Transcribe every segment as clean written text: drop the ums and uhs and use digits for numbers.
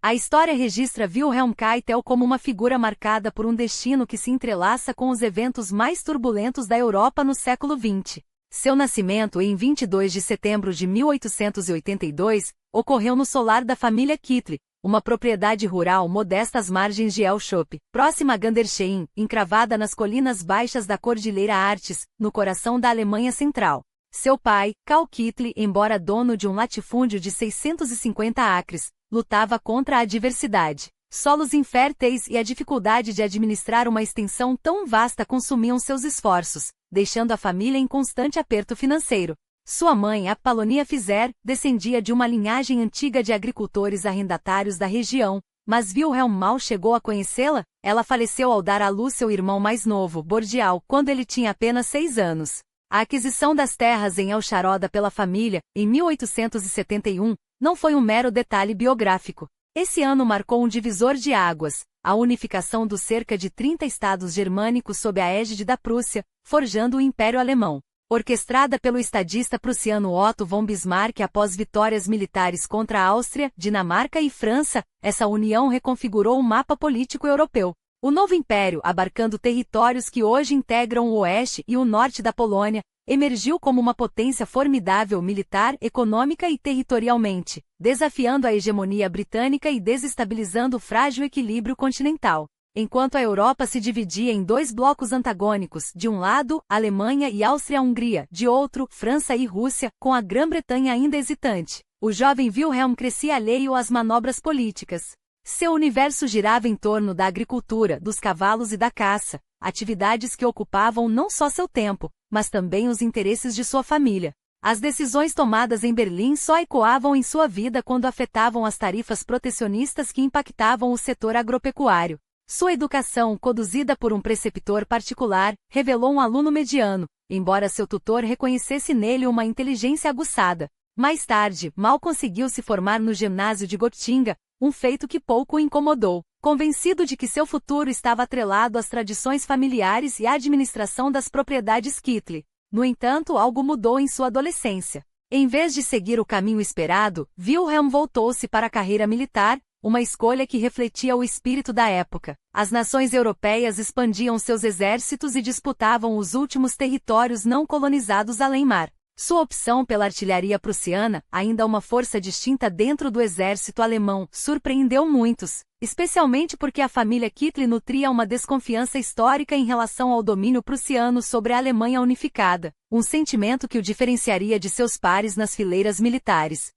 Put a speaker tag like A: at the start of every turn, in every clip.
A: A história registra Wilhelm Keitel como uma figura marcada por um destino que se entrelaça com os eventos mais turbulentos da Europa no século XX. Seu nascimento, em 22 de setembro de 1882, ocorreu no solar da família Kittley, uma propriedade rural modesta às margens de Elschop, próxima a Gandersheim, encravada nas colinas baixas da Cordilheira Artes, no coração da Alemanha Central. Seu pai, Karl Kittley, embora dono de um latifúndio de 650 acres, lutava contra a adversidade. Solos inférteis e a dificuldade de administrar uma extensão tão vasta consumiam seus esforços, deixando a família em constante aperto financeiro. Sua mãe, Apolonia Fizer, descendia de uma linhagem antiga de agricultores arrendatários da região, mas Wilhelm mal chegou a conhecê-la. Ela faleceu ao dar à luz seu irmão mais novo, Bordial, quando ele tinha apenas 6 anos. A aquisição das terras em Elcharoda pela família, em 1871, não foi um mero detalhe biográfico. Esse ano marcou um divisor de águas, a unificação dos cerca de 30 estados germânicos sob a égide da Prússia, forjando o Império Alemão. Orquestrada pelo estadista prussiano Otto von Bismarck após vitórias militares contra a Áustria, Dinamarca e França, essa união reconfigurou o mapa político europeu. O novo império, abarcando territórios que hoje integram o oeste e o norte da Polônia, emergiu como uma potência formidável militar, econômica e territorialmente, desafiando a hegemonia britânica e desestabilizando o frágil equilíbrio continental. Enquanto a Europa se dividia em dois blocos antagônicos, de um lado, Alemanha e Áustria-Hungria, de outro, França e Rússia, com a Grã-Bretanha ainda hesitante, o jovem Wilhelm crescia alheio às manobras políticas. Seu universo girava em torno da agricultura, dos cavalos e da caça, atividades que ocupavam não só seu tempo, mas também os interesses de sua família. As decisões tomadas em Berlim só ecoavam em sua vida quando afetavam as tarifas protecionistas que impactavam o setor agropecuário. Sua educação, conduzida por um preceptor particular, revelou um aluno mediano, embora seu tutor reconhecesse nele uma inteligência aguçada. Mais tarde, mal conseguiu se formar no ginásio de Gotinga, um feito que pouco o incomodou, convencido de que seu futuro estava atrelado às tradições familiares e à administração das propriedades Kittley. No entanto, algo mudou em sua adolescência. Em vez de seguir o caminho esperado, Wilhelm voltou-se para a carreira militar, uma escolha que refletia o espírito da época. As nações europeias expandiam seus exércitos e disputavam os últimos territórios não colonizados além-mar. Sua opção pela artilharia prussiana, ainda uma força distinta dentro do exército alemão, surpreendeu muitos, especialmente porque a família Kittley nutria uma desconfiança histórica em relação ao domínio prussiano sobre a Alemanha unificada, um sentimento que o diferenciaria de seus pares nas fileiras militares.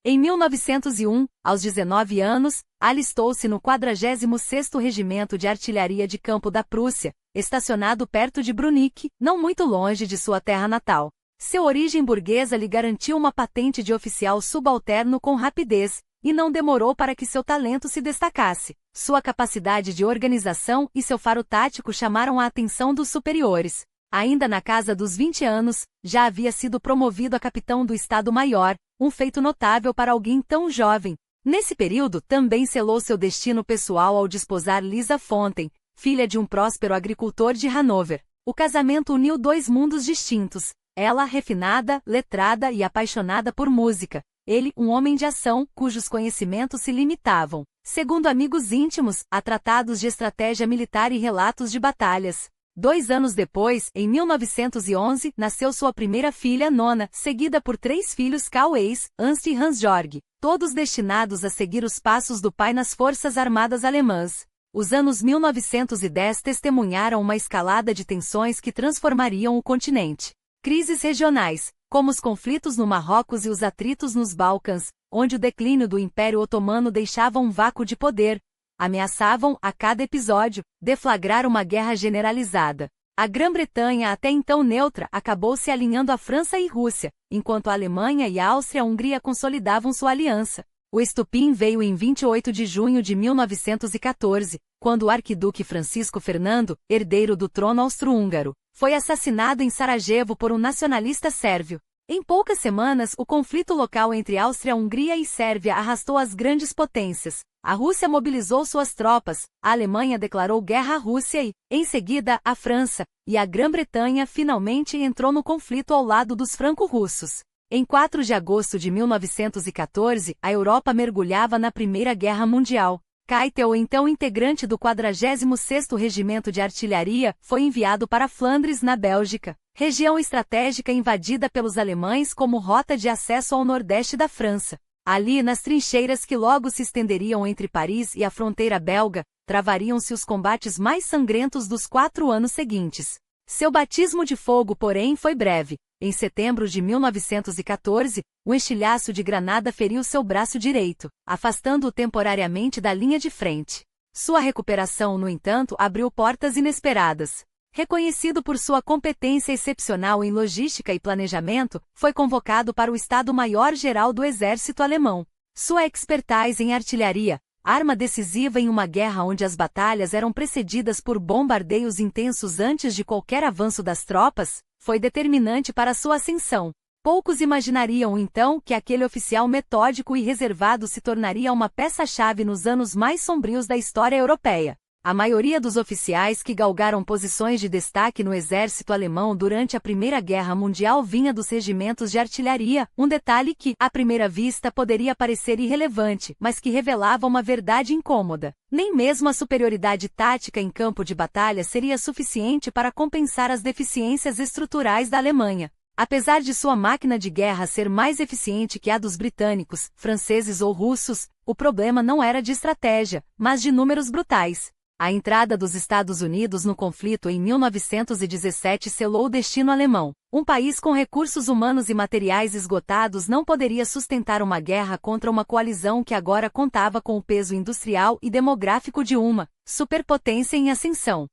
A: Em 1901, aos 19 anos, alistou-se no 46º Regimento de Artilharia de Campo da Prússia, estacionado perto de Brunick, não muito longe de sua terra natal. Sua origem burguesa lhe garantiu uma patente de oficial subalterno com rapidez, e não demorou para que seu talento se destacasse. Sua capacidade de organização e seu faro tático chamaram a atenção dos superiores. Ainda na casa dos 20 anos, já havia sido promovido a capitão do Estado-Maior, um feito notável para alguém tão jovem. Nesse período também selou seu destino pessoal ao desposar Lisa Fonten, filha de um próspero agricultor de Hanover. O casamento uniu dois mundos distintos. Ela, refinada, letrada e apaixonada por música. Ele, um homem de ação, cujos conhecimentos se limitavam, segundo amigos íntimos, a tratados de estratégia militar e relatos de batalhas. 2 anos depois, em 1911, nasceu sua primeira filha, Nona, seguida por 3 filhos Karl-Heinz, Ernst e Hans-Georg, todos destinados a seguir os passos do pai nas forças armadas alemãs. Os anos 1910 testemunharam uma escalada de tensões que transformariam o continente. Crises regionais, como os conflitos no Marrocos e os atritos nos Balcãs, onde o declínio do Império Otomano deixava um vácuo de poder, ameaçavam, a cada episódio, deflagrar uma guerra generalizada. A Grã-Bretanha, até então neutra, acabou se alinhando à França e Rússia, enquanto a Alemanha e a Áustria-Hungria consolidavam sua aliança. O estupim veio em 28 de junho de 1914, quando o arquiduque Francisco Fernando, herdeiro do trono austro-húngaro, foi assassinado em Sarajevo por um nacionalista sérvio. Em poucas semanas, o conflito local entre Áustria-Hungria e Sérvia arrastou as grandes potências. A Rússia mobilizou suas tropas, a Alemanha declarou guerra à Rússia e, em seguida, a França, e a Grã-Bretanha finalmente entrou no conflito ao lado dos franco-russos. Em 4 de agosto de 1914, a Europa mergulhava na Primeira Guerra Mundial. Keitel, então integrante do 46º Regimento de Artilharia, foi enviado para Flandres, na Bélgica, região estratégica invadida pelos alemães como rota de acesso ao nordeste da França. Ali, nas trincheiras que logo se estenderiam entre Paris e a fronteira belga, travariam-se os combates mais sangrentos dos 4 anos seguintes. Seu batismo de fogo, porém, foi breve. Em setembro de 1914, um estilhaço de granada feriu seu braço direito, afastando-o temporariamente da linha de frente. Sua recuperação, no entanto, abriu portas inesperadas. Reconhecido por sua competência excepcional em logística e planejamento, foi convocado para o Estado-Maior-Geral do Exército Alemão. Sua expertise em artilharia, arma decisiva em uma guerra onde as batalhas eram precedidas por bombardeios intensos antes de qualquer avanço das tropas, foi determinante para sua ascensão. Poucos imaginariam então que aquele oficial metódico e reservado se tornaria uma peça-chave nos anos mais sombrios da história europeia. A maioria dos oficiais que galgaram posições de destaque no exército alemão durante a Primeira Guerra Mundial vinha dos regimentos de artilharia, um detalhe que, à primeira vista, poderia parecer irrelevante, mas que revelava uma verdade incômoda. Nem mesmo a superioridade tática em campo de batalha seria suficiente para compensar as deficiências estruturais da Alemanha. Apesar de sua máquina de guerra ser mais eficiente que a dos britânicos, franceses ou russos, o problema não era de estratégia, mas de números brutais. A entrada dos Estados Unidos no conflito em 1917 selou o destino alemão. Um país com recursos humanos e materiais esgotados não poderia sustentar uma guerra contra uma coalizão que agora contava com o peso industrial e demográfico de uma superpotência em ascensão.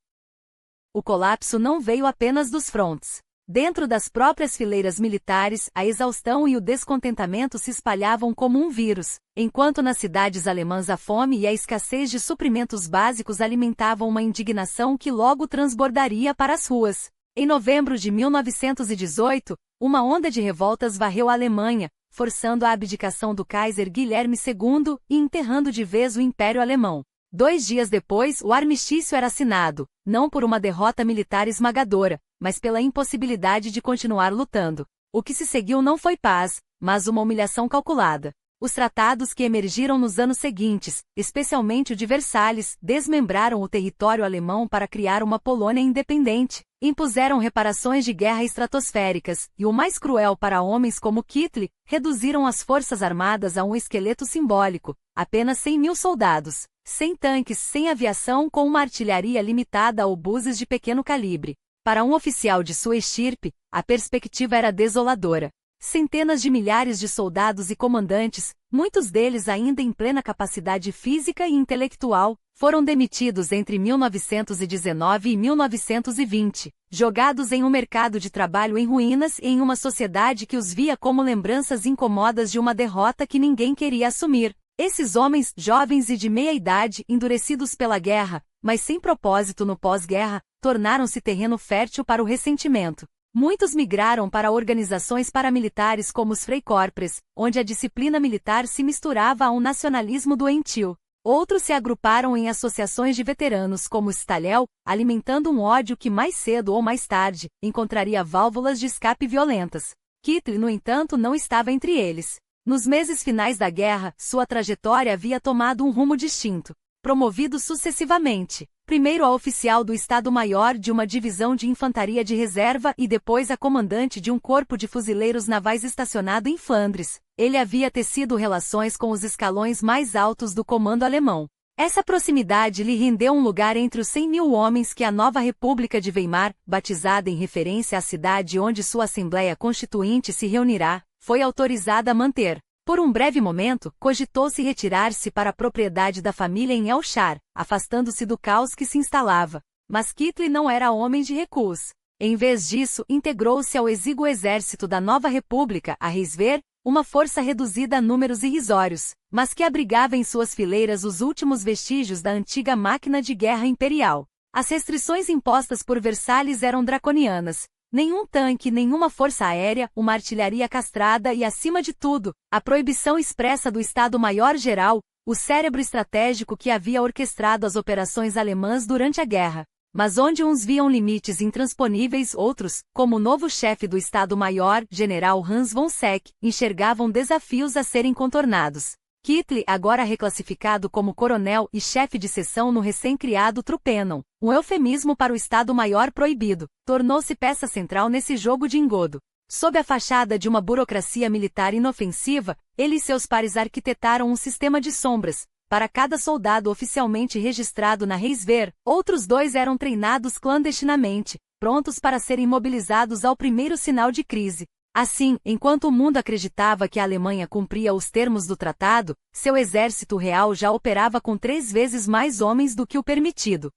A: O colapso não veio apenas dos frontes. Dentro das próprias fileiras militares, a exaustão e o descontentamento se espalhavam como um vírus, enquanto nas cidades alemãs a fome e a escassez de suprimentos básicos alimentavam uma indignação que logo transbordaria para as ruas. Em novembro de 1918, uma onda de revoltas varreu a Alemanha, forçando a abdicação do Kaiser Guilherme II e enterrando de vez o Império Alemão. 2 dias depois, o armistício era assinado, não por uma derrota militar esmagadora, mas pela impossibilidade de continuar lutando. O que se seguiu não foi paz, mas uma humilhação calculada. Os tratados que emergiram nos anos seguintes, especialmente o de Versalhes, desmembraram o território alemão para criar uma Polônia independente, impuseram reparações de guerra estratosféricas, e o mais cruel para homens como Hitler, reduziram as forças armadas a um esqueleto simbólico, apenas 100.000 soldados, sem tanques, sem aviação, com uma artilharia limitada a obuses de pequeno calibre. Para um oficial de sua estirpe, a perspectiva era desoladora. Centenas de milhares de soldados e comandantes, muitos deles ainda em plena capacidade física e intelectual, foram demitidos entre 1919 e 1920, jogados em um mercado de trabalho em ruínas e em uma sociedade que os via como lembranças incomodas de uma derrota que ninguém queria assumir. Esses homens, jovens e de meia idade, endurecidos pela guerra, mas sem propósito no pós-guerra, tornaram-se terreno fértil para o ressentimento. Muitos migraram para organizações paramilitares como os Freikorps, onde a disciplina militar se misturava a um nacionalismo doentio. Outros se agruparam em associações de veteranos como o Stahlhelm, alimentando um ódio que mais cedo ou mais tarde encontraria válvulas de escape violentas. Hitler, no entanto, não estava entre eles. Nos meses finais da guerra, sua trajetória havia tomado um rumo distinto. Promovido sucessivamente, primeiro a oficial do Estado-Maior de uma divisão de infantaria de reserva e depois a comandante de um corpo de fuzileiros navais estacionado em Flandres, ele havia tecido relações com os escalões mais altos do comando alemão. Essa proximidade lhe rendeu um lugar entre os 100.000 homens que a nova República de Weimar, batizada em referência à cidade onde sua Assembleia Constituinte se reunirá, foi autorizada a manter. Por um breve momento, cogitou-se retirar-se para a propriedade da família em Elchar, afastando-se do caos que se instalava. Mas Hitler não era homem de recuos. Em vez disso, integrou-se ao exíguo exército da nova república, a Reichswehr, uma força reduzida a números irrisórios, mas que abrigava em suas fileiras os últimos vestígios da antiga máquina de guerra imperial. As restrições impostas por Versalhes eram draconianas. Nenhum tanque, nenhuma força aérea, uma artilharia castrada e, acima de tudo, a proibição expressa do Estado-Maior-Geral, o cérebro estratégico que havia orquestrado as operações alemãs durante a guerra. Mas onde uns viam limites intransponíveis, outros, como o novo chefe do Estado-Maior, general Hans von Seck, enxergavam desafios a serem contornados. Kittel, agora reclassificado como coronel e chefe de seção no recém-criado Truppenon, um eufemismo para o Estado-Maior proibido, tornou-se peça central nesse jogo de engodo. Sob a fachada de uma burocracia militar inofensiva, ele e seus pares arquitetaram um sistema de sombras. Para cada soldado oficialmente registrado na Reichswehr, outros 2 eram treinados clandestinamente, prontos para serem mobilizados ao primeiro sinal de crise. Assim, enquanto o mundo acreditava que a Alemanha cumpria os termos do tratado, seu exército real já operava com 3 vezes mais homens do que o permitido.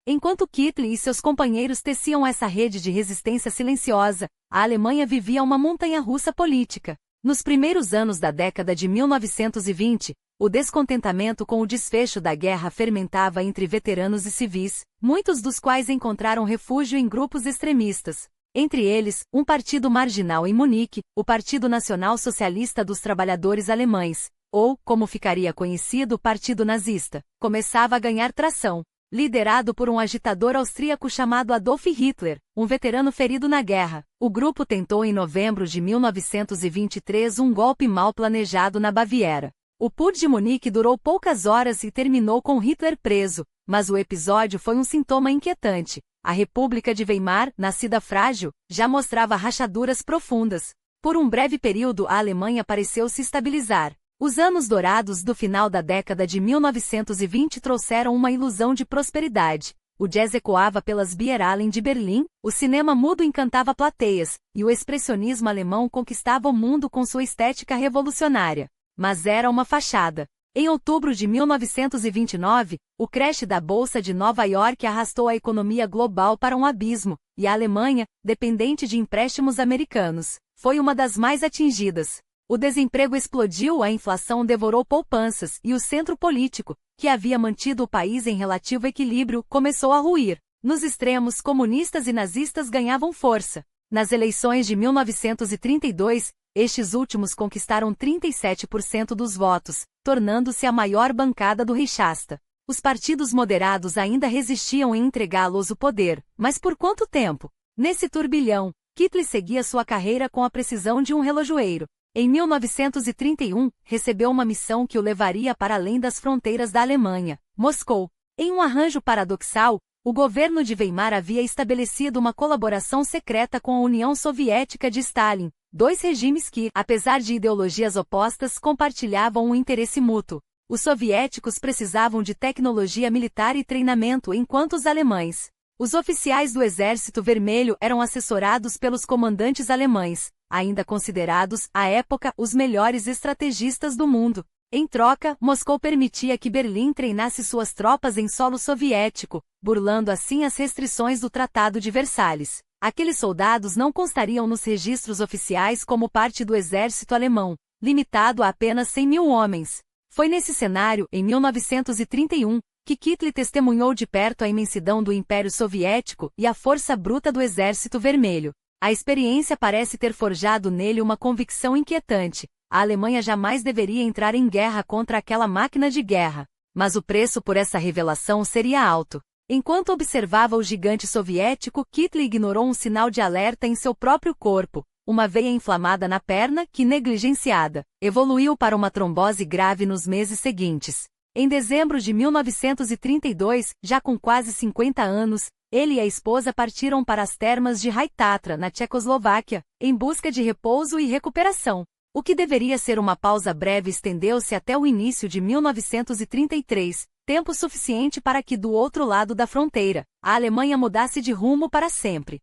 A: Enquanto Kittel e seus companheiros teciam essa rede de resistência silenciosa, a Alemanha vivia uma montanha-russa política. Nos primeiros anos da década de 1920, o descontentamento com o desfecho da guerra fermentava entre veteranos e civis, muitos dos quais encontraram refúgio em grupos extremistas. Entre eles, um partido marginal em Munique, o Partido Nacional Socialista dos Trabalhadores Alemães, ou, como ficaria conhecido, o Partido Nazista, começava a ganhar tração. Liderado por um agitador austríaco chamado Adolf Hitler, um veterano ferido na guerra, o grupo tentou em novembro de 1923 um golpe mal planejado na Baviera. O Putsch de Munique durou poucas horas e terminou com Hitler preso, mas o episódio foi um sintoma inquietante. A República de Weimar, nascida frágil, já mostrava rachaduras profundas. Por um breve período a Alemanha pareceu se estabilizar. Os anos dourados do final da década de 1920 trouxeram uma ilusão de prosperidade. O jazz ecoava pelas Bierhallen de Berlim, o cinema mudo encantava plateias, e o expressionismo alemão conquistava o mundo com sua estética revolucionária. Mas era uma fachada. Em outubro de 1929, o crash da Bolsa de Nova York arrastou a economia global para um abismo, e a Alemanha, dependente de empréstimos americanos, foi uma das mais atingidas. O desemprego explodiu, a inflação devorou poupanças e o centro político, que havia mantido o país em relativo equilíbrio, começou a ruir. Nos extremos, comunistas e nazistas ganhavam força. Nas eleições de 1932, estes últimos conquistaram 37% dos votos, tornando-se a maior bancada do Reichstag. Os partidos moderados ainda resistiam em entregá-los o poder, mas por quanto tempo? Nesse turbilhão, Hitler seguia sua carreira com a precisão de um relojoeiro. Em 1931, recebeu uma missão que o levaria para além das fronteiras da Alemanha, Moscou. Em um arranjo paradoxal, o governo de Weimar havia estabelecido uma colaboração secreta com a União Soviética de Stalin, 2 regimes que, apesar de ideologias opostas, compartilhavam um interesse mútuo. Os soviéticos precisavam de tecnologia militar e treinamento, enquanto os alemães. Os oficiais do Exército Vermelho eram assessorados pelos comandantes alemães, ainda considerados, à época, os melhores estrategistas do mundo. Em troca, Moscou permitia que Berlim treinasse suas tropas em solo soviético, burlando assim as restrições do Tratado de Versalhes. Aqueles soldados não constariam nos registros oficiais como parte do exército alemão, limitado a apenas 100.000 homens. Foi nesse cenário, em 1931, que Hitler testemunhou de perto a imensidão do Império Soviético e a força bruta do Exército Vermelho. A experiência parece ter forjado nele uma convicção inquietante. A Alemanha jamais deveria entrar em guerra contra aquela máquina de guerra. Mas o preço por essa revelação seria alto. Enquanto observava o gigante soviético, Hitler ignorou um sinal de alerta em seu próprio corpo, uma veia inflamada na perna que, negligenciada, evoluiu para uma trombose grave nos meses seguintes. Em dezembro de 1932, já com quase 50 anos, ele e a esposa partiram para as termas de Haitatra, na Tchecoslováquia, em busca de repouso e recuperação. O que deveria ser uma pausa breve estendeu-se até o início de 1933, tempo suficiente para que do outro lado da fronteira, a Alemanha mudasse de rumo para sempre.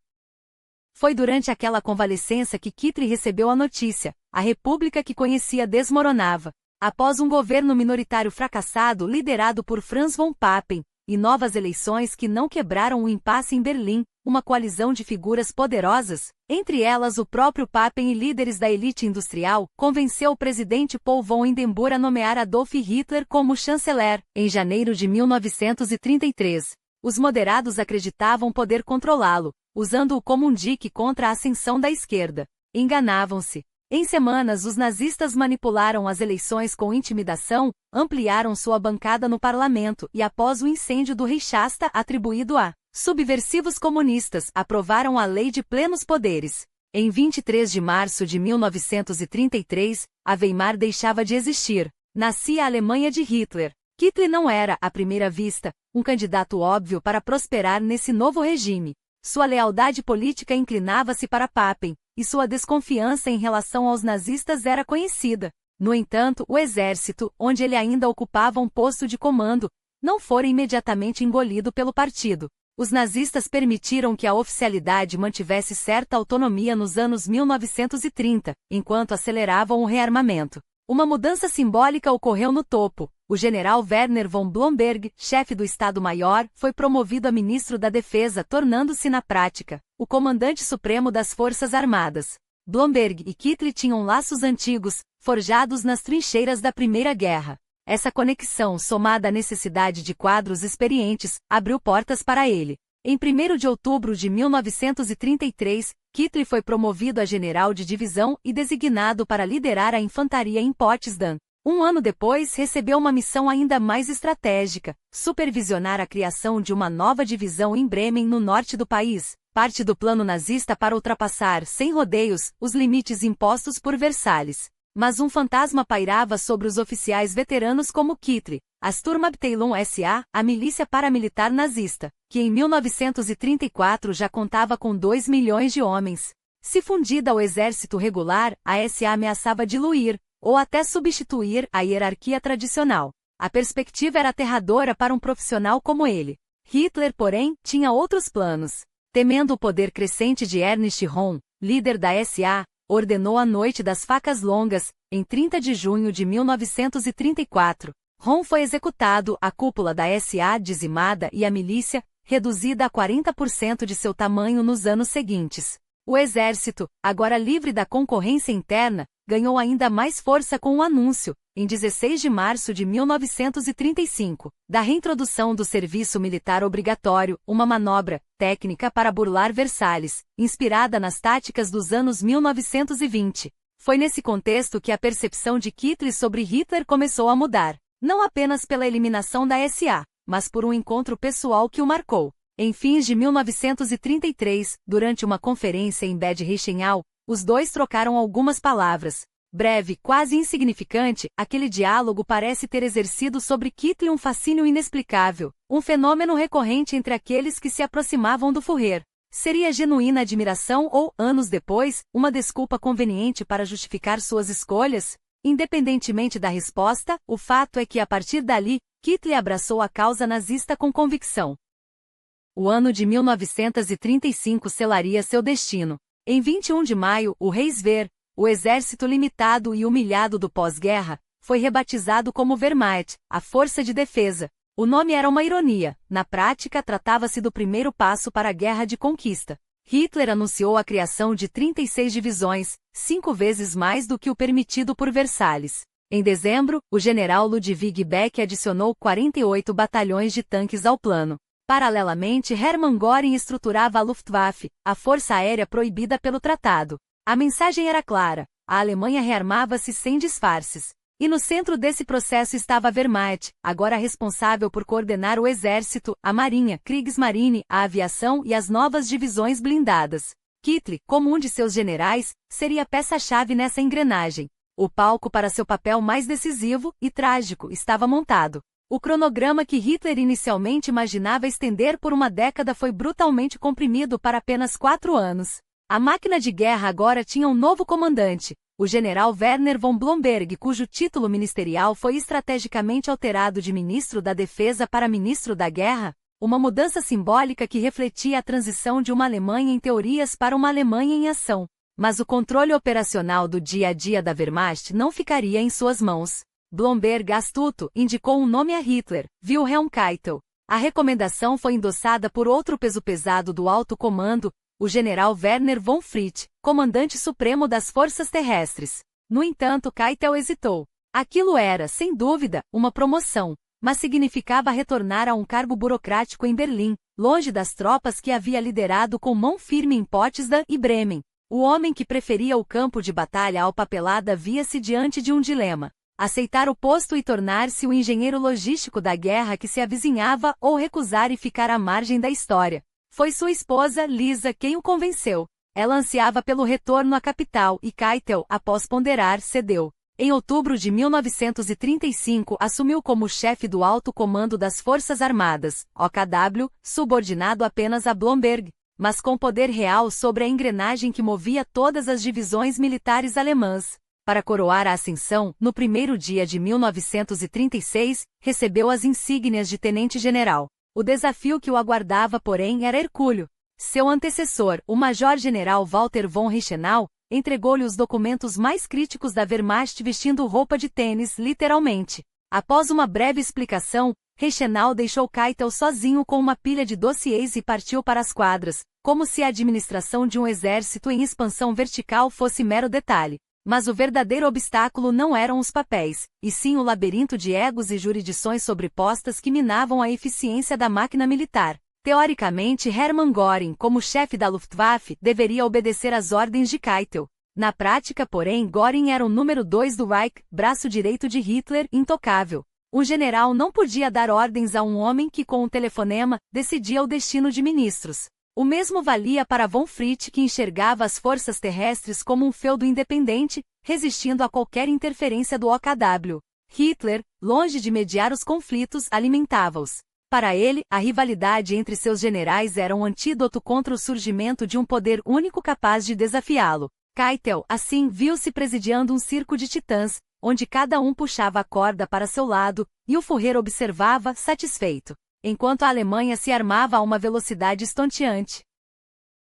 A: Foi durante aquela convalescença que Hitler recebeu a notícia: a república que conhecia desmoronava. Após um governo minoritário fracassado liderado por Franz von Papen, e novas eleições que não quebraram o impasse em Berlim, uma coalizão de figuras poderosas, entre elas o próprio Papen e líderes da elite industrial, convenceu o presidente Paul von Hindenburg a nomear Adolf Hitler como chanceler, em janeiro de 1933. Os moderados acreditavam poder controlá-lo, usando-o como um dique contra a ascensão da esquerda. Enganavam-se. Em semanas os nazistas manipularam as eleições com intimidação, ampliaram sua bancada no parlamento e após o incêndio do Reichstag atribuído a Subversivos comunistas aprovaram a Lei de Plenos Poderes. Em 23 de março de 1933, a Weimar deixava de existir. Nascia a Alemanha de Hitler. Hitler não era, à primeira vista, um candidato óbvio para prosperar nesse novo regime. Sua lealdade política inclinava-se para Papen, e sua desconfiança em relação aos nazistas era conhecida. No entanto, o exército, onde ele ainda ocupava um posto de comando, não fora imediatamente engolido pelo partido. Os nazistas permitiram que a oficialidade mantivesse certa autonomia nos anos 1930, enquanto aceleravam o rearmamento. Uma mudança simbólica ocorreu no topo. O general Werner von Blomberg, chefe do Estado-Maior, foi promovido a ministro da Defesa, tornando-se na prática o comandante supremo das Forças Armadas. Blomberg e Hitler tinham laços antigos, forjados nas trincheiras da Primeira Guerra. Essa conexão, somada à necessidade de quadros experientes, abriu portas para ele. Em 1º de outubro de 1933, Hitler foi promovido a general de divisão e designado para liderar a infantaria em Potsdam. Um ano depois, recebeu uma missão ainda mais estratégica: supervisionar a criação de uma nova divisão em Bremen, no norte do país, parte do plano nazista para ultrapassar, sem rodeios, os limites impostos por Versalhes. Mas um fantasma pairava sobre os oficiais veteranos como Hitler, a Sturmabteilung SA, a milícia paramilitar nazista, que em 1934 já contava com 2 milhões de homens. Se fundida ao exército regular, a SA ameaçava diluir, ou até substituir, a hierarquia tradicional. A perspectiva era aterradora para um profissional como ele. Hitler, porém, tinha outros planos. Temendo o poder crescente de Ernst Röhm, líder da SA, ordenou a Noite das Facas Longas, em 30 de junho de 1934. Röhm foi executado, a cúpula da SA dizimada e a milícia, reduzida a 40% de seu tamanho nos anos seguintes. O exército, agora livre da concorrência interna, ganhou ainda mais força com o anúncio, em 16 de março de 1935, da reintrodução do serviço militar obrigatório, uma manobra técnica para burlar Versalhes, inspirada nas táticas dos anos 1920. Foi nesse contexto que a percepção de Hitler sobre Hitler começou a mudar, não apenas pela eliminação da SA, mas por um encontro pessoal que o marcou. Em fins de 1933, durante uma conferência em Bad Reichenau, os dois trocaram algumas palavras. Breve, quase insignificante, aquele diálogo parece ter exercido sobre Hitler um fascínio inexplicável, um fenômeno recorrente entre aqueles que se aproximavam do Führer. Seria genuína admiração ou, anos depois, uma desculpa conveniente para justificar suas escolhas? Independentemente da resposta, o fato é que a partir dali, Hitler abraçou a causa nazista com convicção. O ano de 1935 selaria seu destino. Em 21 de maio, o Reichswehr, o exército limitado e humilhado do pós-guerra, foi rebatizado como Wehrmacht, a Força de Defesa. O nome era uma ironia, na prática tratava-se do primeiro passo para a guerra de conquista. Hitler anunciou a criação de 36 divisões, 5 vezes mais do que o permitido por Versalhes. Em dezembro, o general Ludwig Beck adicionou 48 batalhões de tanques ao plano. Paralelamente, Hermann Göring estruturava a Luftwaffe, a força aérea proibida pelo tratado. A mensagem era clara: a Alemanha rearmava-se sem disfarces. E no centro desse processo estava a Wehrmacht, agora responsável por coordenar o exército, a marinha, Kriegsmarine, a aviação e as novas divisões blindadas. Hitler, como um de seus generais, seria peça-chave nessa engrenagem. O palco para seu papel mais decisivo e trágico estava montado. O cronograma que Hitler inicialmente imaginava estender por uma década foi brutalmente comprimido para apenas 4 anos. A máquina de guerra agora tinha um novo comandante, o general Werner von Blomberg, cujo título ministerial foi estrategicamente alterado de ministro da Defesa para ministro da Guerra, uma mudança simbólica que refletia a transição de uma Alemanha em teorias para uma Alemanha em ação. Mas o controle operacional do dia a dia da Wehrmacht não ficaria em suas mãos. Blomberg, astuto, indicou um nome a Hitler, Wilhelm Keitel. A recomendação foi endossada por outro peso pesado do alto comando, o general Werner von Fritsch, comandante supremo das forças terrestres. No entanto, Keitel hesitou. Aquilo era, sem dúvida, uma promoção, mas significava retornar a um cargo burocrático em Berlim, longe das tropas que havia liderado com mão firme em Potsdam e Bremen. O homem que preferia o campo de batalha ao papelada via-se diante de um dilema: aceitar o posto e tornar-se o engenheiro logístico da guerra que se avizinhava ou recusar e ficar à margem da história. Foi sua esposa, Lisa, quem o convenceu. Ela ansiava pelo retorno à capital e Keitel, após ponderar, cedeu. Em outubro de 1935 assumiu como chefe do Alto Comando das Forças Armadas, OKW, subordinado apenas a Blomberg, mas com poder real sobre a engrenagem que movia todas as divisões militares alemãs. Para coroar a ascensão, no primeiro dia de 1936, recebeu as insígnias de tenente-general. O desafio que o aguardava, porém, era hercúleo. Seu antecessor, o major-general Walter von Reichenau, entregou-lhe os documentos mais críticos da Wehrmacht vestindo roupa de tênis, literalmente. Após uma breve explicação, Reichenau deixou Keitel sozinho com uma pilha de dossiês e partiu para as quadras, como se a administração de um exército em expansão vertical fosse mero detalhe. Mas o verdadeiro obstáculo não eram os papéis, e sim o labirinto de egos e jurisdições sobrepostas que minavam a eficiência da máquina militar. Teoricamente, Hermann Göring, como chefe da Luftwaffe, deveria obedecer às ordens de Keitel. Na prática, porém, Göring era o número 2 do Reich, braço direito de Hitler, intocável. Um general não podia dar ordens a um homem que, com um telefonema, decidia o destino de ministros. O mesmo valia para von Fritsch, que enxergava as forças terrestres como um feudo independente, resistindo a qualquer interferência do OKW. Hitler, longe de mediar os conflitos, alimentava-os. Para ele, a rivalidade entre seus generais era um antídoto contra o surgimento de um poder único capaz de desafiá-lo. Keitel, assim, viu-se presidiando um circo de titãs, onde cada um puxava a corda para seu lado, e o Führer observava, satisfeito, enquanto a Alemanha se armava a uma velocidade estonteante.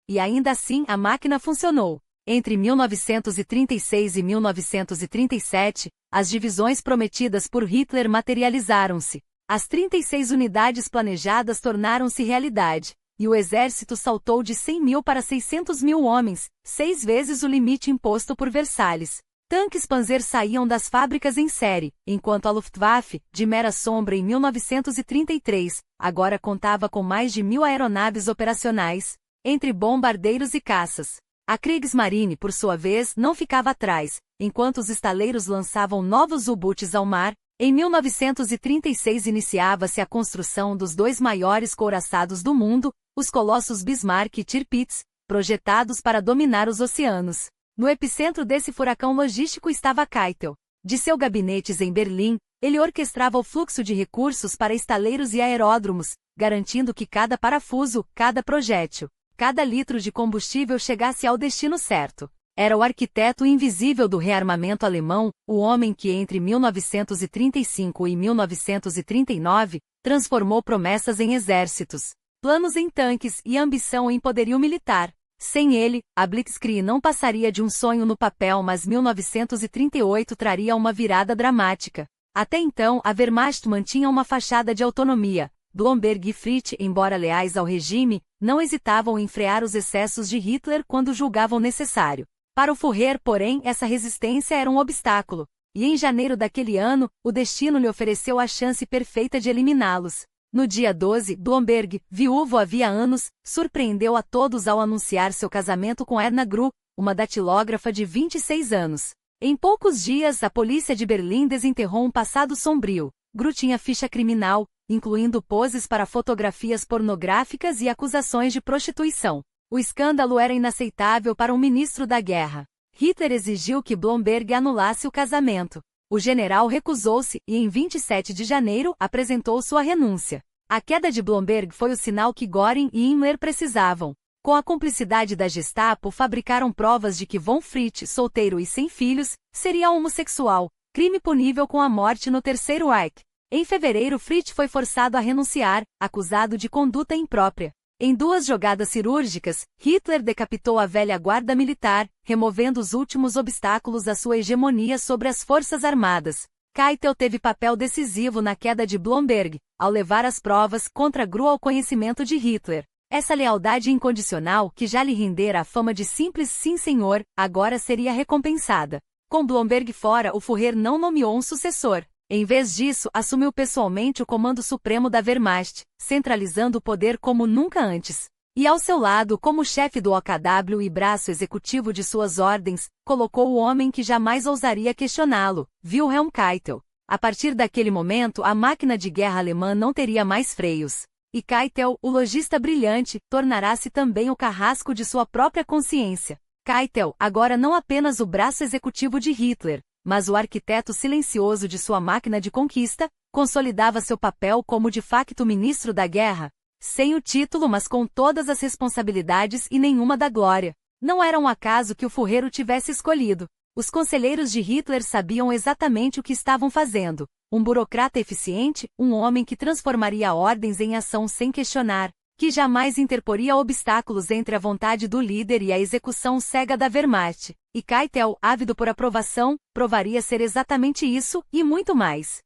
A: E ainda assim a máquina funcionou. Entre 1936 e 1937, as divisões prometidas por Hitler materializaram-se. As 36 unidades planejadas tornaram-se realidade, e o exército saltou de 100 mil para 600 mil homens, 6 vezes o limite imposto por Versalhes. Tanques Panzer saíam das fábricas em série, enquanto a Luftwaffe, de mera sombra em 1933, agora contava com mais de 1.000 aeronaves operacionais, entre bombardeiros e caças. A Kriegsmarine, por sua vez, não ficava atrás, enquanto os estaleiros lançavam novos U-Boots ao mar. Em 1936 iniciava-se a construção dos 2 maiores couraçados do mundo, os colossos Bismarck e Tirpitz, projetados para dominar os oceanos. No epicentro desse furacão logístico estava Keitel. De seu gabinete em Berlim, ele orquestrava o fluxo de recursos para estaleiros e aeródromos, garantindo que cada parafuso, cada projétil, cada litro de combustível chegasse ao destino certo. Era o arquiteto invisível do rearmamento alemão, o homem que entre 1935 e 1939, transformou promessas em exércitos, planos em tanques e ambição em poderio militar. Sem ele, a Blitzkrieg não passaria de um sonho no papel, mas 1938 traria uma virada dramática. Até então, a Wehrmacht mantinha uma fachada de autonomia. Blomberg e Fritsch, embora leais ao regime, não hesitavam em frear os excessos de Hitler quando julgavam necessário. Para o Führer, porém, essa resistência era um obstáculo, e em janeiro daquele ano, o destino lhe ofereceu a chance perfeita de eliminá-los. No dia 12, Blomberg, viúvo havia anos, surpreendeu a todos ao anunciar seu casamento com Erna Gru, uma datilógrafa de 26 anos. Em poucos dias, a polícia de Berlim desenterrou um passado sombrio. Gru tinha ficha criminal, incluindo poses para fotografias pornográficas e acusações de prostituição. O escândalo era inaceitável para um ministro da guerra. Hitler exigiu que Blomberg anulasse o casamento. O general recusou-se e, em 27 de janeiro, apresentou sua renúncia. A queda de Blomberg foi o sinal que Göring e Himmler precisavam. Com a cumplicidade da Gestapo, fabricaram provas de que von Fritsch, solteiro e sem filhos, seria homossexual, crime punível com a morte no Terceiro Reich. Em fevereiro, Fritsch foi forçado a renunciar, acusado de conduta imprópria. Em 2 jogadas cirúrgicas, Hitler decapitou a velha guarda militar, removendo os últimos obstáculos à sua hegemonia sobre as forças armadas. Keitel teve papel decisivo na queda de Blomberg, ao levar as provas contra Gru ao conhecimento de Hitler. Essa lealdade incondicional, que já lhe rendera a fama de simples sim senhor, agora seria recompensada. Com Blomberg fora, o Führer não nomeou um sucessor. Em vez disso, assumiu pessoalmente o comando supremo da Wehrmacht, centralizando o poder como nunca antes. E ao seu lado, como chefe do OKW e braço executivo de suas ordens, colocou o homem que jamais ousaria questioná-lo, Wilhelm Keitel. A partir daquele momento, a máquina de guerra alemã não teria mais freios. E Keitel, o lojista brilhante, tornará-se também o carrasco de sua própria consciência. Keitel, agora não apenas o braço executivo de Hitler, mas o arquiteto silencioso de sua máquina de conquista, consolidava seu papel como de facto ministro da guerra, sem o título mas com todas as responsabilidades e nenhuma da glória. Não era um acaso que o Führer o tivesse escolhido. Os conselheiros de Hitler sabiam exatamente o que estavam fazendo. Um burocrata eficiente, um homem que transformaria ordens em ação sem questionar, que jamais interporia obstáculos entre a vontade do líder e a execução cega da Wehrmacht. E Keitel, ávido por aprovação, provaria ser exatamente isso, e muito mais.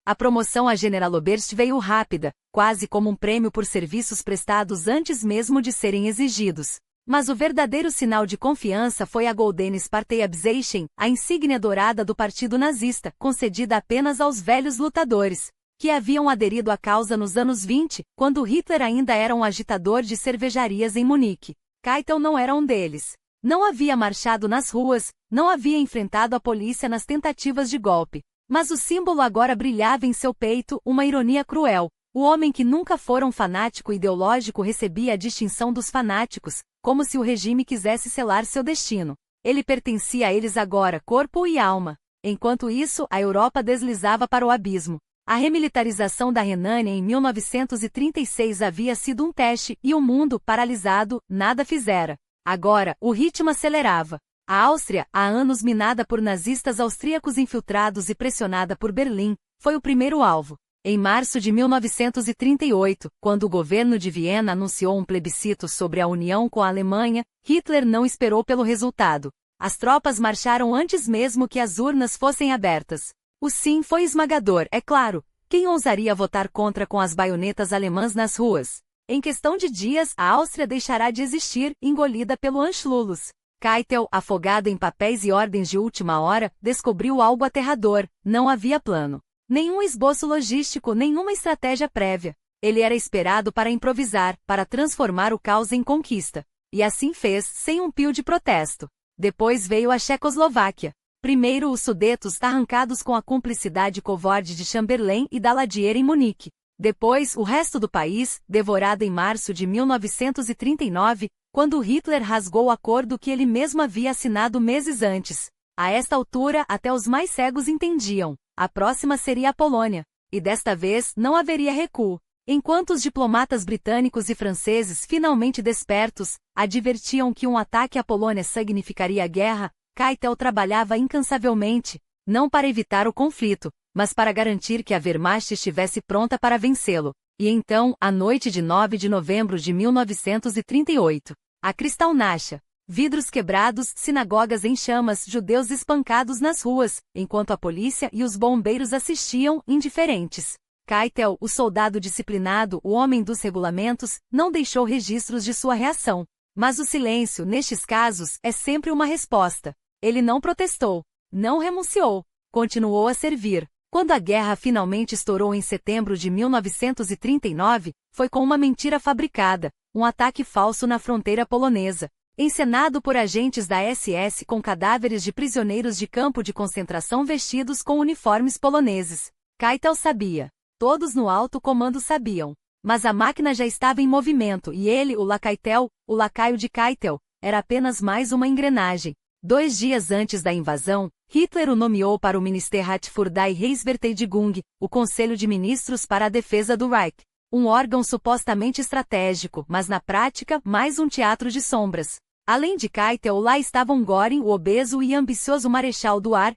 A: A promoção a Generaloberst veio rápida, quase como um prêmio por serviços prestados antes mesmo de serem exigidos. Mas o verdadeiro sinal de confiança foi a Goldene Sparteabzeichen, a insígnia dourada do partido nazista, concedida apenas aos velhos lutadores, que haviam aderido à causa nos anos 20, quando Hitler ainda era um agitador de cervejarias em Munique. Keitel não era um deles. Não havia marchado nas ruas, não havia enfrentado a polícia nas tentativas de golpe. Mas o símbolo agora brilhava em seu peito, uma ironia cruel. O homem que nunca fora um fanático ideológico recebia a distinção dos fanáticos, como se o regime quisesse selar seu destino. Ele pertencia a eles agora, corpo e alma. Enquanto isso, a Europa deslizava para o abismo. A remilitarização da Renânia em 1936 havia sido um teste e o mundo, paralisado, nada fizera. Agora, o ritmo acelerava. A Áustria, há anos minada por nazistas austríacos infiltrados e pressionada por Berlim, foi o primeiro alvo. Em março de 1938, quando o governo de Viena anunciou um plebiscito sobre a união com a Alemanha, Hitler não esperou pelo resultado. As tropas marcharam antes mesmo que as urnas fossem abertas. O sim foi esmagador, é claro. Quem ousaria votar contra com as baionetas alemãs nas ruas? Em questão de dias, a Áustria deixará de existir, engolida pelo Anschluss. Keitel, afogado em papéis e ordens de última hora, descobriu algo aterrador: não havia plano. Nenhum esboço logístico, nenhuma estratégia prévia. Ele era esperado para improvisar, para transformar o caos em conquista. E assim fez, sem um pio de protesto. Depois veio a Tchecoslováquia. Primeiro os Sudetos arrancados com a cumplicidade covarde de Chamberlain e Daladier em Munique. Depois o resto do país, devorado em março de 1939, quando Hitler rasgou o acordo que ele mesmo havia assinado meses antes. A esta altura, até os mais cegos entendiam. A próxima seria a Polônia. E desta vez não haveria recuo. Enquanto os diplomatas britânicos e franceses, finalmente despertos, advertiam que um ataque à Polônia significaria guerra, Keitel trabalhava incansavelmente, não para evitar o conflito, mas para garantir que a Wehrmacht estivesse pronta para vencê-lo. E então, à noite de 9 de novembro de 1938, a Kristallnacht. Vidros quebrados, sinagogas em chamas, judeus espancados nas ruas, enquanto a polícia e os bombeiros assistiam, indiferentes. Keitel, o soldado disciplinado, o homem dos regulamentos, não deixou registros de sua reação. Mas o silêncio, nestes casos, é sempre uma resposta. Ele não protestou, não renunciou, continuou a servir. Quando a guerra finalmente estourou em setembro de 1939, foi com uma mentira fabricada, um ataque falso na fronteira polonesa. Encenado por agentes da SS com cadáveres de prisioneiros de campo de concentração vestidos com uniformes poloneses. Keitel sabia. Todos no alto comando sabiam. Mas a máquina já estava em movimento e ele, o Lakeitel, o lacaio de Keitel, era apenas mais uma engrenagem. 2 dias antes da invasão, Hitler o nomeou para o Ministerrat für die Reichsverteidigung, o Conselho de Ministros para a Defesa do Reich. Um órgão supostamente estratégico, mas na prática, mais um teatro de sombras. Além de Keitel, lá estavam Göring, o obeso e ambicioso marechal do ar,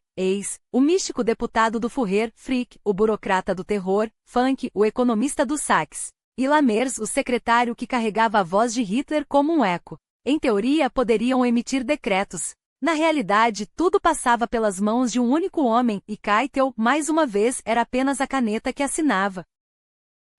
A: o místico deputado do Führer, Frick, o burocrata do terror, Funk, o economista do Sachs, e Lammers, o secretário que carregava a voz de Hitler como um eco. Em teoria, poderiam emitir decretos. Na realidade, tudo passava pelas mãos de um único homem, e Keitel, mais uma vez, era apenas a caneta que assinava.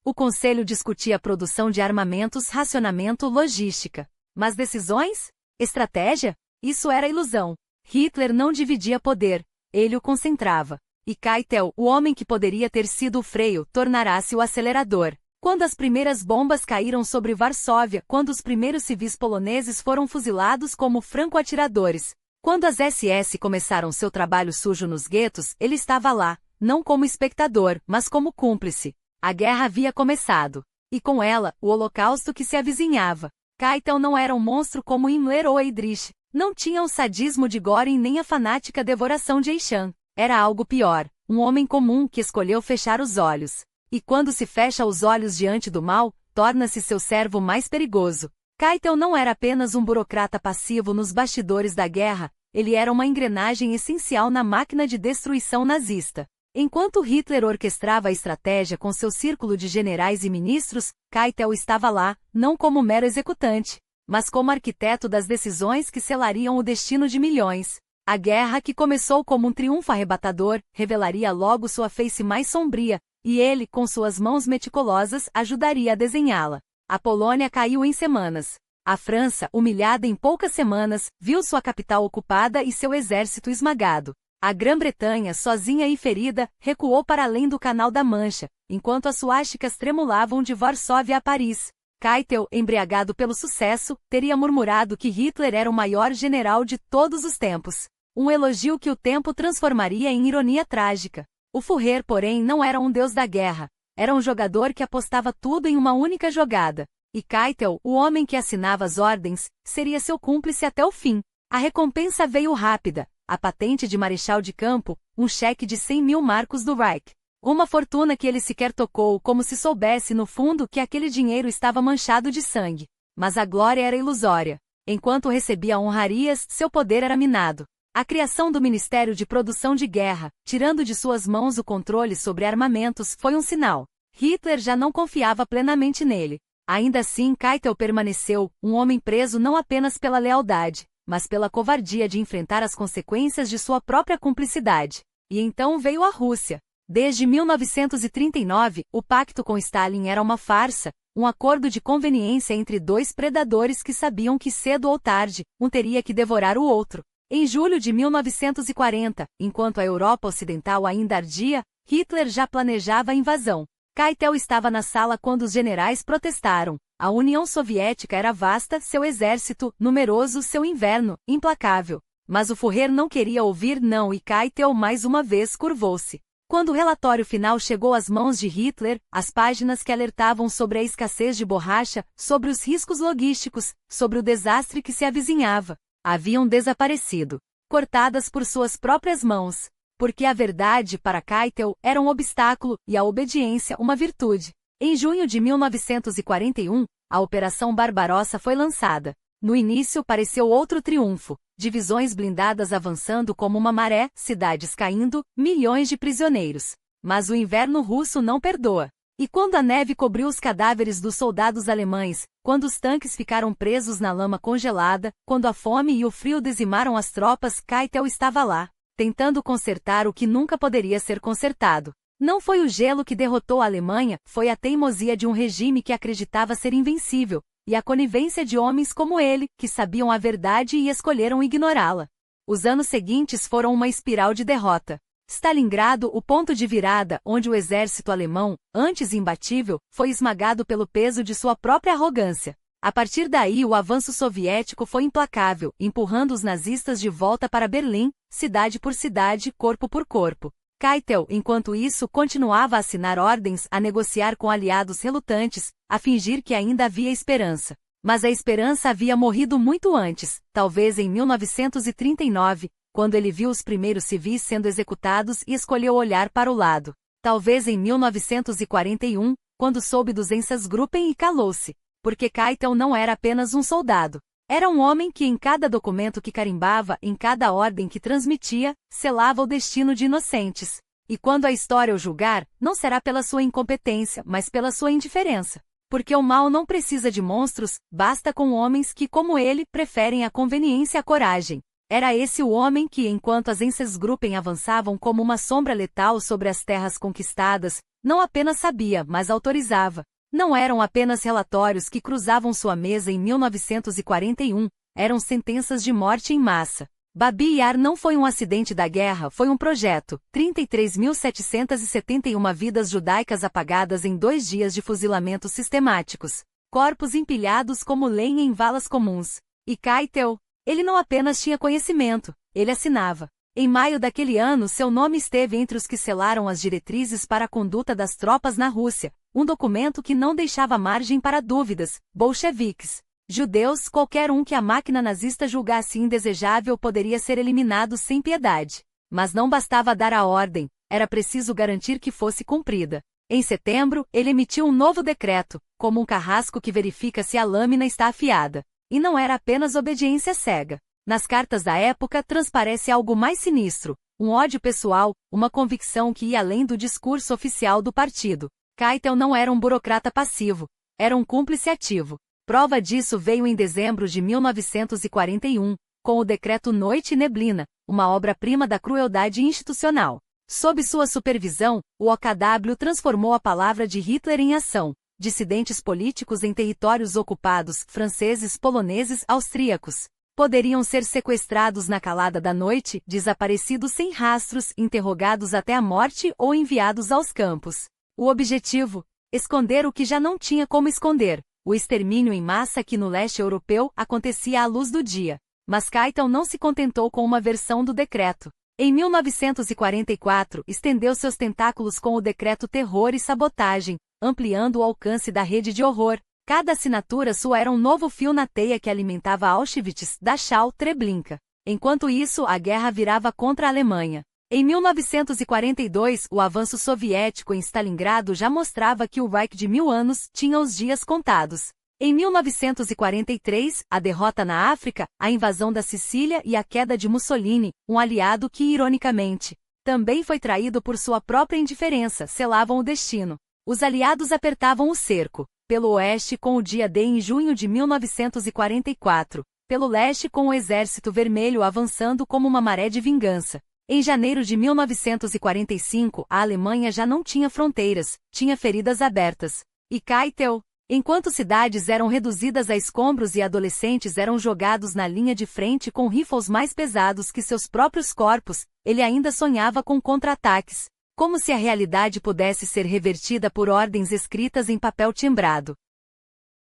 A: O conselho discutia a produção de armamentos, racionamento, logística. Mas decisões? Estratégia? Isso era ilusão. Hitler não dividia poder, ele o concentrava. E Keitel, o homem que poderia ter sido o freio, tornará-se o acelerador. Quando as primeiras bombas caíram sobre Varsóvia, quando os primeiros civis poloneses foram fuzilados como franco-atiradores, quando as SS começaram seu trabalho sujo nos guetos, ele estava lá, não como espectador, mas como cúmplice. A guerra havia começado. E com ela, o holocausto que se avizinhava. Keitel não era um monstro como Himmler ou Heydrich. Não tinha o sadismo de Göring nem a fanática devoração de Eyschan. Era algo pior, um homem comum que escolheu fechar os olhos. E quando se fecha os olhos diante do mal, torna-se seu servo mais perigoso. Keitel não era apenas um burocrata passivo nos bastidores da guerra, ele era uma engrenagem essencial na máquina de destruição nazista. Enquanto Hitler orquestrava a estratégia com seu círculo de generais e ministros, Keitel estava lá, não como mero executante, mas como arquiteto das decisões que selariam o destino de milhões. A guerra, que começou como um triunfo arrebatador, revelaria logo sua face mais sombria, e ele, com suas mãos meticulosas, ajudaria a desenhá-la. A Polônia caiu em semanas. A França, humilhada em poucas semanas, viu sua capital ocupada e seu exército esmagado. A Grã-Bretanha, sozinha e ferida, recuou para além do Canal da Mancha, enquanto as suásticas tremulavam de Varsóvia a Paris. Keitel, embriagado pelo sucesso, teria murmurado que Hitler era o maior general de todos os tempos. Um elogio que o tempo transformaria em ironia trágica. O Führer, porém, não era um deus da guerra. Era um jogador que apostava tudo em uma única jogada. E Keitel, o homem que assinava as ordens, seria seu cúmplice até o fim. A recompensa veio rápida. A patente de marechal de campo, um cheque de 100.000 marcos do Reich. Uma fortuna que ele sequer tocou, como se soubesse no fundo que aquele dinheiro estava manchado de sangue. Mas a glória era ilusória. Enquanto recebia honrarias, seu poder era minado. A criação do Ministério de Produção de Guerra, tirando de suas mãos o controle sobre armamentos, foi um sinal. Hitler já não confiava plenamente nele. Ainda assim, Keitel permaneceu, um homem preso não apenas pela lealdade, mas pela covardia de enfrentar as consequências de sua própria cumplicidade. E então veio a Rússia. Desde 1939, o pacto com Stalin era uma farsa, um acordo de conveniência entre dois predadores que sabiam que cedo ou tarde, um teria que devorar o outro. Em julho de 1940, enquanto a Europa Ocidental ainda ardia, Hitler já planejava a invasão. Keitel estava na sala quando os generais protestaram. A União Soviética era vasta, seu exército, numeroso, seu inverno, implacável. Mas o Führer não queria ouvir não e Keitel mais uma vez curvou-se. Quando o relatório final chegou às mãos de Hitler, as páginas que alertavam sobre a escassez de borracha, sobre os riscos logísticos, sobre o desastre que se avizinhava, haviam desaparecido, cortadas por suas próprias mãos. Porque a verdade, para Keitel, era um obstáculo, e a obediência uma virtude. Em junho de 1941, a Operação Barbarossa foi lançada. No início pareceu outro triunfo, divisões blindadas avançando como uma maré, cidades caindo, milhões de prisioneiros. Mas o inverno russo não perdoa. E quando a neve cobriu os cadáveres dos soldados alemães, quando os tanques ficaram presos na lama congelada, quando a fome e o frio dizimaram as tropas, Keitel estava lá, tentando consertar o que nunca poderia ser consertado. Não foi o gelo que derrotou a Alemanha, foi a teimosia de um regime que acreditava ser invencível, e a conivência de homens como ele, que sabiam a verdade e escolheram ignorá-la. Os anos seguintes foram uma espiral de derrota. Stalingrado, o ponto de virada, onde o exército alemão, antes imbatível, foi esmagado pelo peso de sua própria arrogância. A partir daí o avanço soviético foi implacável, empurrando os nazistas de volta para Berlim, cidade por cidade, corpo por corpo. Keitel, enquanto isso, continuava a assinar ordens, a negociar com aliados relutantes, a fingir que ainda havia esperança. Mas a esperança havia morrido muito antes, talvez em 1939, quando ele viu os primeiros civis sendo executados e escolheu olhar para o lado. Talvez em 1941, quando soube dos Einsatzgruppen e calou-se. Porque Keitel não era apenas um soldado. Era um homem que em cada documento que carimbava, em cada ordem que transmitia, selava o destino de inocentes. E quando a história o julgar, não será pela sua incompetência, mas pela sua indiferença. Porque o mal não precisa de monstros, basta com homens que, como ele, preferem a conveniência à coragem. Era esse o homem que, enquanto as Einsatzgruppen avançavam como uma sombra letal sobre as terras conquistadas, não apenas sabia, mas autorizava. Não eram apenas relatórios que cruzavam sua mesa em 1941, eram sentenças de morte em massa. Babi Yar não foi um acidente da guerra, foi um projeto. 33.771 vidas judaicas apagadas em 2 dias de fuzilamentos sistemáticos. Corpos empilhados como lenha em valas comuns. E Keitel? Ele não apenas tinha conhecimento, ele assinava. Em maio daquele ano seu nome esteve entre os que selaram as diretrizes para a conduta das tropas na Rússia. um documento que não deixava margem para dúvidas. Bolcheviques, judeus, qualquer um que a máquina nazista julgasse indesejável poderia ser eliminado sem piedade. Mas não bastava dar a ordem, era preciso garantir que fosse cumprida. Em setembro, ele emitiu um novo decreto, como um carrasco que verifica se a lâmina está afiada. E não era apenas obediência cega. Nas cartas da época transparece algo mais sinistro, um ódio pessoal, uma convicção que ia além do discurso oficial do partido. Keitel não era um burocrata passivo, era um cúmplice ativo. Prova disso veio em dezembro de 1941, com o decreto Noite e Neblina, uma obra-prima da crueldade institucional. Sob sua supervisão, o OKW transformou a palavra de Hitler em ação. Dissidentes políticos em territórios ocupados, franceses, poloneses, austríacos, poderiam ser sequestrados na calada da noite, desaparecidos sem rastros, interrogados até a morte ou enviados aos campos. O objetivo? Esconder o que já não tinha como esconder, o extermínio em massa que no leste europeu acontecia à luz do dia. Mas Keitel não se contentou com uma versão do decreto. Em 1944, estendeu seus tentáculos com o decreto Terror e Sabotagem, ampliando o alcance da rede de horror. Cada assinatura sua era um novo fio na teia que alimentava Auschwitz, Dachau, Treblinka. Enquanto isso, a guerra virava contra a Alemanha. Em 1942, o avanço soviético em Stalingrado já mostrava que o Reich de 1000 anos tinha os dias contados. Em 1943, a derrota na África, a invasão da Sicília e a queda de Mussolini, um aliado que, ironicamente, também foi traído por sua própria indiferença, selavam o destino. Os aliados apertavam o cerco, pelo oeste com o dia D em junho de 1944, pelo leste com o Exército Vermelho avançando como uma maré de vingança. Em janeiro de 1945, a Alemanha já não tinha fronteiras, tinha feridas abertas. E Keitel? Enquanto cidades eram reduzidas a escombros e adolescentes eram jogados na linha de frente com rifles mais pesados que seus próprios corpos, ele ainda sonhava com contra-ataques, como se a realidade pudesse ser revertida por ordens escritas em papel timbrado.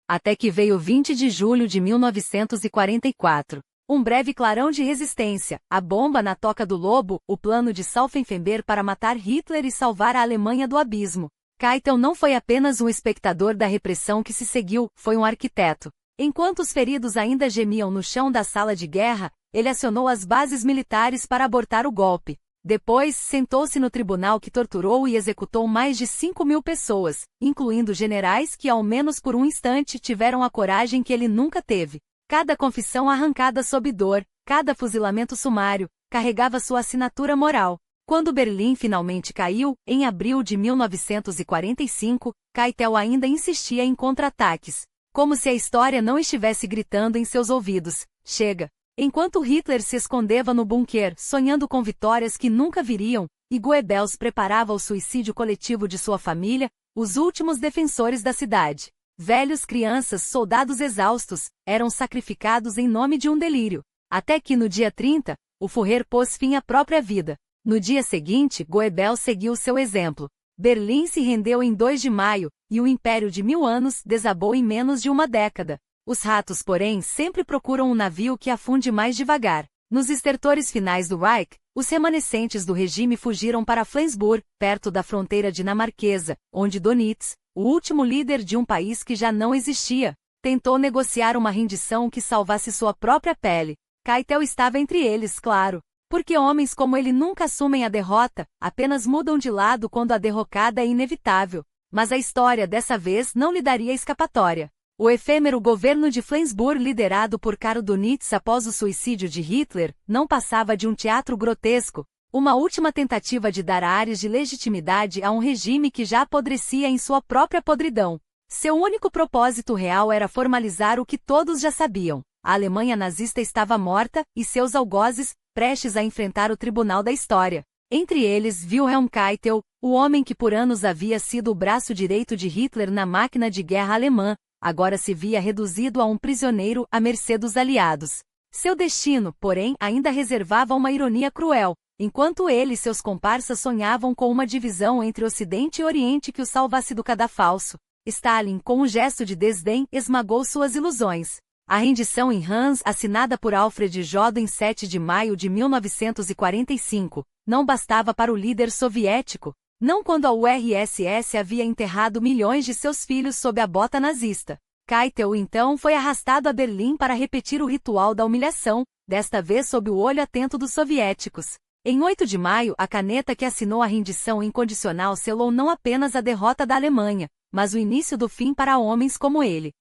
A: Até que veio 20 de julho de 1944. Um breve clarão de resistência, a bomba na Toca do Lobo, o plano de Stauffenberg para matar Hitler e salvar a Alemanha do abismo. Keitel não foi apenas um espectador da repressão que se seguiu, foi um arquiteto. Enquanto os feridos ainda gemiam no chão da sala de guerra, ele acionou as bases militares para abortar o golpe. Depois, sentou-se no tribunal que torturou e executou mais de 5.000 pessoas, incluindo generais que ao menos por um instante tiveram a coragem que ele nunca teve. Cada confissão arrancada sob dor, cada fuzilamento sumário, carregava sua assinatura moral. Quando Berlim finalmente caiu, em abril de 1945, Keitel ainda insistia em contra-ataques. Como se a história não estivesse gritando em seus ouvidos. Chega! Enquanto Hitler se escondeva no bunker, sonhando com vitórias que nunca viriam, e Goebbels preparava o suicídio coletivo de sua família, os últimos defensores da cidade, velhos, crianças, soldados exaustos, eram sacrificados em nome de um delírio. Até que no dia 30, o Führer pôs fim à própria vida. No dia seguinte, Goebbels seguiu seu exemplo. Berlim se rendeu em 2 de maio, e o Império de 1000 anos desabou em menos de uma década. Os ratos, porém, sempre procuram um navio que afunde mais devagar. Nos estertores finais do Reich, os remanescentes do regime fugiram para Flensburg, perto da fronteira dinamarquesa, onde Dönitz, o último líder de um país que já não existia, tentou negociar uma rendição que salvasse sua própria pele. Keitel estava entre eles, claro. Porque homens como ele nunca assumem a derrota, apenas mudam de lado quando a derrocada é inevitável. Mas a história dessa vez não lhe daria escapatória. O efêmero governo de Flensburg, liderado por Karl Dönitz após o suicídio de Hitler, não passava de um teatro grotesco, uma última tentativa de dar ares de legitimidade a um regime que já apodrecia em sua própria podridão. Seu único propósito real era formalizar o que todos já sabiam. A Alemanha nazista estava morta, e seus algozes, prestes a enfrentar o tribunal da história. Entre eles Wilhelm Keitel, o homem que por anos havia sido o braço direito de Hitler na máquina de guerra alemã, agora se via reduzido a um prisioneiro à mercê dos aliados. Seu destino, porém, ainda reservava uma ironia cruel. Enquanto ele e seus comparsas sonhavam com uma divisão entre Ocidente e Oriente que o salvasse do cadafalso, Stalin, com um gesto de desdém, esmagou suas ilusões. A rendição em Reims, assinada por Alfred Jodl em 7 de maio de 1945, não bastava para o líder soviético. Não quando a URSS havia enterrado milhões de seus filhos sob a bota nazista. Keitel então foi arrastado a Berlim para repetir o ritual da humilhação, desta vez sob o olho atento dos soviéticos. Em 8 de maio, a caneta que assinou a rendição incondicional selou não apenas a derrota da Alemanha, mas o início do fim para homens como ele.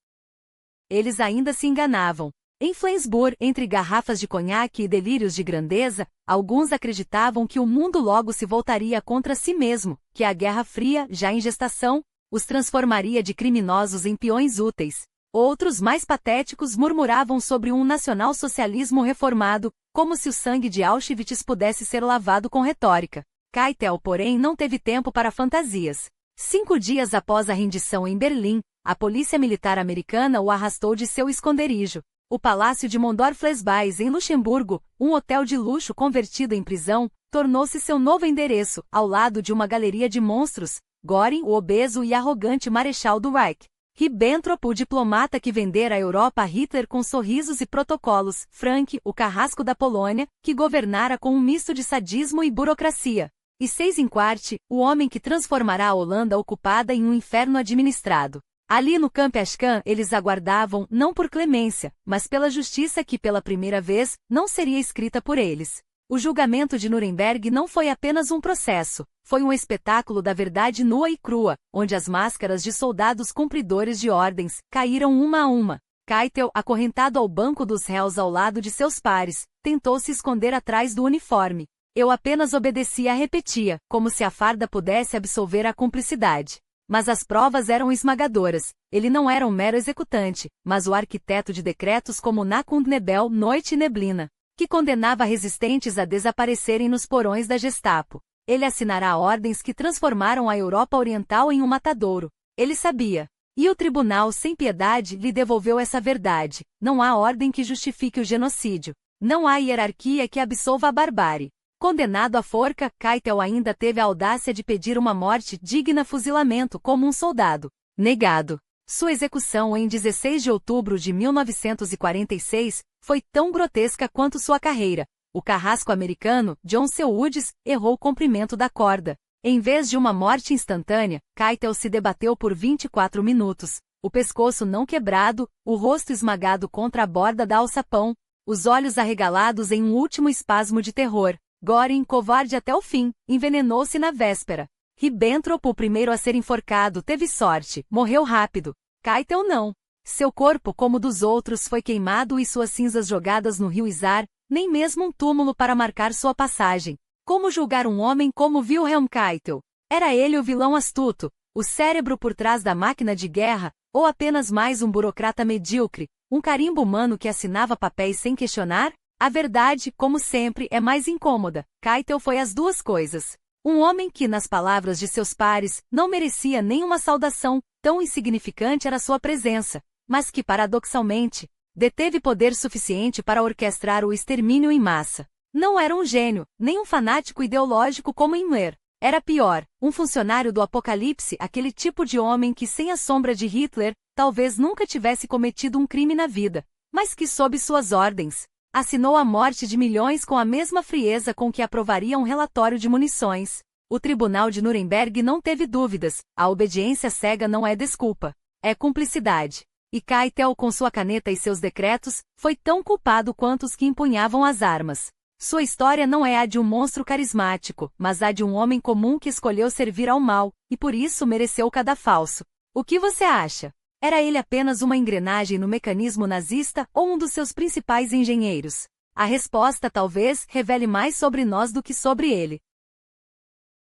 A: Eles ainda se enganavam. Em Flensburg, entre garrafas de conhaque e delírios de grandeza, alguns acreditavam que o mundo logo se voltaria contra si mesmo, que a Guerra Fria, já em gestação, os transformaria de criminosos em peões úteis. Outros, mais patéticos, murmuravam sobre um nacional-socialismo reformado, como se o sangue de Auschwitz pudesse ser lavado com retórica. Keitel, porém, não teve tempo para fantasias. 5 dias após a rendição em Berlim, a polícia militar americana o arrastou de seu esconderijo. O Palácio de Mondorf-Lesbais, em Luxemburgo, um hotel de luxo convertido em prisão, tornou-se seu novo endereço, ao lado de uma galeria de monstros, Göring, o obeso e arrogante marechal do Reich. Ribbentrop, o diplomata que vendera a Europa a Hitler com sorrisos e protocolos, Frank, o carrasco da Polônia, que governara com um misto de sadismo e burocracia. E Seyss-Inquart, o homem que transformará a Holanda ocupada em um inferno administrado. Ali no Camp Ashcan eles aguardavam, não por clemência, mas pela justiça que pela primeira vez, não seria escrita por eles. O julgamento de Nuremberg não foi apenas um processo, foi um espetáculo da verdade nua e crua, onde as máscaras de soldados cumpridores de ordens caíram uma a uma. Keitel, acorrentado ao banco dos réus ao lado de seus pares, tentou se esconder atrás do uniforme. Eu apenas obedecia, repetia, como se a farda pudesse absolver a cumplicidade. Mas as provas eram esmagadoras. Ele não era um mero executante, mas o arquiteto de decretos como Nacht und Nebel, Noite e Neblina, que condenava resistentes a desaparecerem nos porões da Gestapo. Ele assinará ordens que transformaram a Europa Oriental em um matadouro. Ele sabia. E o tribunal sem piedade lhe devolveu essa verdade. Não há ordem que justifique o genocídio. Não há hierarquia que absolva a barbárie. Condenado à forca, Keitel ainda teve a audácia de pedir uma morte digna fuzilamento como um soldado. Negado. Sua execução em 16 de outubro de 1946 foi tão grotesca quanto sua carreira. O carrasco americano, John C. Woods, errou o comprimento da corda. Em vez de uma morte instantânea, Keitel se debateu por 24 minutos, o pescoço não quebrado, o rosto esmagado contra a borda da alçapão, os olhos arregalados em um último espasmo de terror. Göring, covarde até o fim, envenenou-se na véspera. Ribbentrop, o primeiro a ser enforcado, teve sorte, morreu rápido. Keitel não. Seu corpo, como o dos outros, foi queimado e suas cinzas jogadas no rio Isar, nem mesmo um túmulo para marcar sua passagem. Como julgar um homem como Wilhelm Keitel? Era ele o vilão astuto, o cérebro por trás da máquina de guerra, ou apenas mais um burocrata medíocre, um carimbo humano que assinava papéis sem questionar? A verdade, como sempre, é mais incômoda. Keitel foi as duas coisas. Um homem que, nas palavras de seus pares, não merecia nenhuma saudação, tão insignificante era sua presença, mas que, paradoxalmente, deteve poder suficiente para orquestrar o extermínio em massa. Não era um gênio, nem um fanático ideológico como Himmler. Era pior, um funcionário do apocalipse, aquele tipo de homem que, sem a sombra de Hitler, talvez nunca tivesse cometido um crime na vida, mas que, sob suas ordens, assinou a morte de milhões com a mesma frieza com que aprovaria um relatório de munições. O tribunal de Nuremberg não teve dúvidas, a obediência cega não é desculpa, é cumplicidade. E Keitel, com sua caneta e seus decretos, foi tão culpado quanto os que empunhavam as armas. Sua história não é a de um monstro carismático, mas a de um homem comum que escolheu servir ao mal, e por isso mereceu o cadafalso. O que você acha? Era ele apenas uma engrenagem no mecanismo nazista ou um dos seus principais engenheiros? A resposta talvez revele mais sobre nós do que sobre ele.